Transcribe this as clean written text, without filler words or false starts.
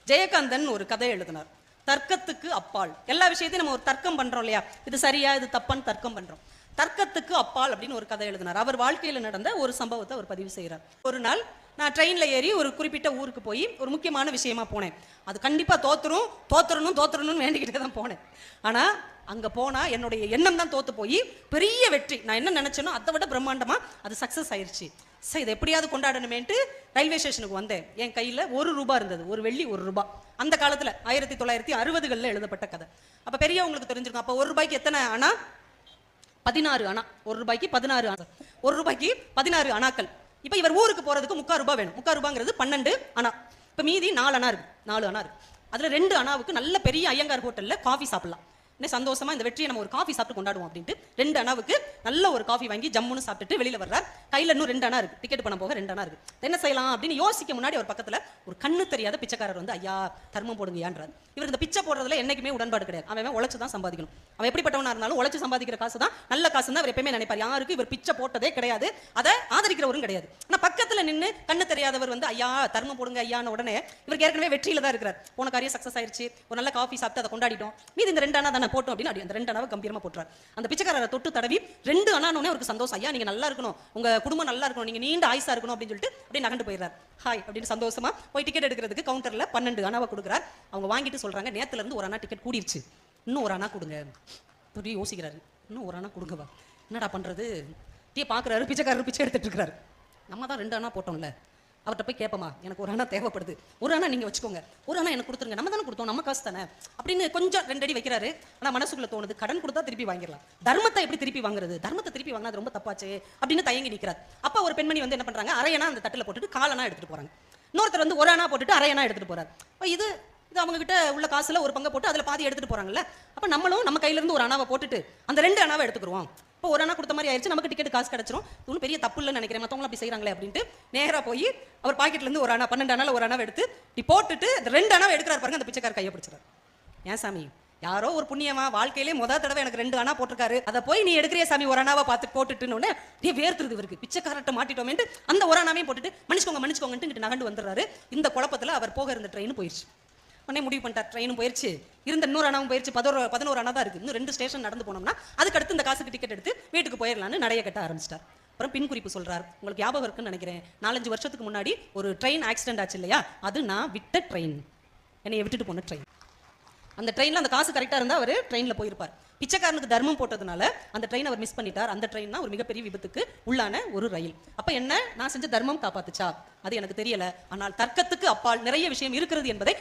ஜெயகாந்தன் ஒரு கதை எழுதினார். தர்க்கத்துக்கு அப்பால். எல்லா விஷயத்தையும் நம்ம ஒரு தர்க்கம் பண்றோம் இல்லையா, இது சரியா இது தப்பான்னு தர்க்கம் பண்றோம். தர்க்கத்துக்கு அப்பால் அப்படின்னு ஒரு கதை எழுதினார். அவர் வாழ்க்கையில நடந்த ஒரு சம்பவத்தை அவர் பதிவு செய்கிறார். ஒரு நாள் நான் ட்ரெயின்ல ஏறி ஒரு குறிப்பிட்ட ஊருக்கு போய் ஒரு முக்கியமான விஷயமா போனேன். அது கண்டிப்பா தோத்துறணும்னு வேண்டிக்கிட்டே தான் போனேன். ஆனா அங்க போனா என்னுடைய எண்ணம் தான் தோத்து போய் பெரிய வெற்றி. நான் என்ன நினைச்சேனோ அதை விட பிரம்மாண்டமா அது சக்சஸ் ஆயிடுச்சு. சரி, இதை எப்படியாவது கொண்டாடணுமேன்ட்டு ரயில்வே ஸ்டேஷனுக்கு வந்தேன். என் கையில ₹1 இருந்தது, ஒரு வெள்ளி ₹1. அந்த காலத்துல 1960களில் எழுதப்பட்ட கதை. அப்ப பெரியவங்களுக்கு தெரிஞ்சிருக்கும். அப்ப ₹1 எத்தனை அணா? 16 அணா. ₹1 16 அணா. ₹1 16 அணாக்கள். இப்ப இவர் ஊருக்கு போறதுக்கு ₹3 வேணும். ₹3 12 அணா. இப்ப மீதி 4 அணா இருக்கு. 4 அணா இருக்கு. அதுல 2 அணாவுக்கு நல்ல பெரிய ஐயங்கார் ஹோட்டல்ல காஃபி சாப்பிடலாம். சந்தோஷமா இந்த வெற்றியை நம்ம ஒரு காஃபி சாப்பிட்டு கொண்டாடுவோம் அப்படின்ட்டு 2 அணாவுக்கு நல்ல ஒரு காஃபி வாங்கி ஜம்முன்னு சாப்பிட்டுட்டு வெளியில வர்றார். கையில இன்னும் 2 அணா இருக்கு. டிக்கெட் பண்ண போக 2 அணா இருக்கு. என்ன செய்யலாம் அப்படின்னு யோசிக்க முன்னாடி அவர் பக்கத்துல ஒரு கண்ணு தெரியாத பிச்சைக்காரர் வந்து, ஐயா தர்மம் போடுங்கயான்றார். இவர் இந்த பிச்சை போடுறதுல என்னைக்குமே உடன்பாடு கிடையாது. அவன் உழைச்சு தான் சம்பாதிக்கணும். அவன் எப்படிப்பட்டவனா இருந்தாலும் உழைச்சு சம்பாதிக்கிற காசு தான் நல்ல காசு தான் அவர் எப்பவுமே நினைப்பார். யாருக்கு இவர் பிச்சை போட்டதே கிடையாது, அதை ஆதரிக்கிறவரும் கிடையாது. ஆனா பக்கத்துல நின்று கண்ணு தெரியாதவர் வந்து, ஐயா தர்மம் போடுங்க ஐயான்னு உடனே இவருக்கு ஏற்கனவே வெற்றியில தான் இருக்கிறார். போன காரியம் சக்சஸ் ஆயிடுச்சு, ஒரு நல்ல காஃபி சாப்பிட்டு அதை கொண்டாடிட்டோம், மீது இந்த 2 அணா தானே போட்டோம் அப்படின்னு அந்த 2 அணாவை கம்பீரமா போட்டுறார். அந்த பிச்சைக்காரரை தொட்டு தடவி 2 அணானே அவருக்கு சந்தோஷம். ஐயா நீங்க நல்லா இருக்கணும், உங்க குடும்பம் நல்லா இருக்கணும், நீங்க நீண்ட ஆயுசா இருக்கணும் அப்படின்னு சொல்லிட்டு அப்படியே நகண்டு போயிடுறார். ஹாய் அப்படின்னு சந்தோஷமா போய் டிக்கெட் எடுக்கிறதுக்கு கவுண்டர்ல 12 அணாவை கொடுக்குறார். அவங்க வாங்கிட்டு சொல்றாங்க, நேத்துல இருந்து 1 அணா டிக்கெட் கூடிருச்சு, இன்னும் 1 அணா கொடுங்க. யோசிக்கிறாரு, இன்னும் 1 அணா கொடுங்கவா, என்னடா பண்றது? பாக்குறாரு, பிச்சைக்காரர் பிச்சை எடுத்துட்டு இருக்காரு. நம்ம தான் 2 அணா போட்டோம்ல, அவர்கிட்ட போய் கேட்போமா, எனக்கு 1 அணா தேவைப்படுது, 1 அணா நீங்க வச்சுக்கோங்க, 1 அணா எனக்கு கொடுத்துருங்க, நம்ம தானே கொடுத்தோம், நம்ம காசு தானே அப்படின்னு கொஞ்சம் 2 அடி வைக்கிறாரு. ஆனா மனசுக்குள்ள தோணுது, கடன் கொடுத்தா திருப்பி வாங்கிடலாம், தர்மத்தை எப்படி திருப்பி வாங்குறது, தர்மத்தை திருப்பி வாங்கினா அது ரொம்ப தப்பாச்சு அப்படின்னு தயங்கி நிற்கிறார். அப்ப ஒரு பெண்மணி வந்து என்ன பண்றாங்க, அரையணா அந்த தட்டுல போட்டுட்டு 1/4 அணா எடுத்துட்டு போறாங்க. இன்னொருத்தர் வந்து 1 அணா போட்டுட்டு அரையணா எடுத்துட்டு போறாரு. இது அவங்க கிட்ட உள்ள காசுல ஒரு பங்கை போட்டு அதுல பாதி எடுத்துட்டு போறாங்கல்ல. அப்ப நம்மளும் நம்ம கையில இருந்து 1 அணாவை போட்டுட்டு அந்த 2 அணாவை எடுத்துக்கிறோம். இப்போ 1 அணா கொடுத்த மாதிரி ஆயிடுச்சு, நமக்கு டிக்கெட் காசு கிடைச்சிரும், ஒன்றும் பெரிய தப்பு இல்லைன்னு நினைக்கிறேன், மற்றவங்க அப்படி செய்யறாங்களே அப்படின்ட்டு நேரா போய் அவர் பாக்கெட்ல இருந்து 1 அணா 12 அணால 1 அணாவை எடுத்து போட்டுட்டு 2 அணாவை எடுக்கிறார் பாருங்க. அந்த பிச்சைக்கார கையை பிடிச்சிடாரு. ஏன் சாமி, யாரோ ஒரு புண்ணியமா வாழ்க்கையிலே முதல் தடவை எனக்கு 2 அணா போட்டிருக்காரு, அதை போய் நீ எடுக்கிறிய சாமி 1 அணாவை பார்த்து போட்டுட்டுன்னு வேர்த்துருது இவருக்கு. பிச்சைக்காரட்ட மாட்டிட்டோமேட்டு அந்த 1 அணாவையும் போட்டுட்டு மன்னிச்சுக்கோங்கன்ட்டு நகண்டு வந்துடுறாரு. இந்த குழப்பத்துல அவர் போக இருந்த ட்ரெயின் போயிடுச்சு. உடனே முடிவு பண்ணிட்டார், ட்ரெயினும் போயிடுச்சு, இருந்த இன்னொரு அணாவும் போயிடுச்சு, 11 அணா தான் இருக்கு, இன்னும் 2 ஸ்டேஷன் நடந்து போனோம்னா அதுக்கு அடுத்து இந்த காசுக்கு டிக்கெட் எடுத்து வீட்டுக்கு போயிடலான்னு நடைய கட்ட ஆரம்பிச்சிட்டார். அப்புறம் பின் குறிப்பு சொல்றார், உங்களுக்கு ஞாபகம் இருக்குன்னு நினைக்கிறேன், 4-5 வருஷத்துக்கு முன்னாடி ஒரு ட்ரெயின் ஆக்சிடென்ட் ஆச்சு இல்லையா, அது நான் விட்ட ட்ரெயின், என்னை விட்டுட்டு போன ட்ரெயின். அந்த ட்ரெயின்ல அந்த காசு கரெக்டா இருந்தா அவர் ட்ரெயின்ல போயிருப்பார். பிச்சைக்காரனுக்கு தர்மம் போட்டதுனால அந்த ட்ரெயின் அவர் மிஸ் பண்ணிட்டார். அந்த ட்ரெயின் தான் ஒரு மிகப்பெரிய விபத்துக்கு உள்ளான ஒரு ரயில். அப்ப என்ன, நான் செஞ்ச தர்மம் காப்பாத்துச்சா அது எனக்கு தெரியல, ஆனால் தர்க்கத்துக்கு அப்பால் நிறைய விஷயம் இருக்கிறது என்பதை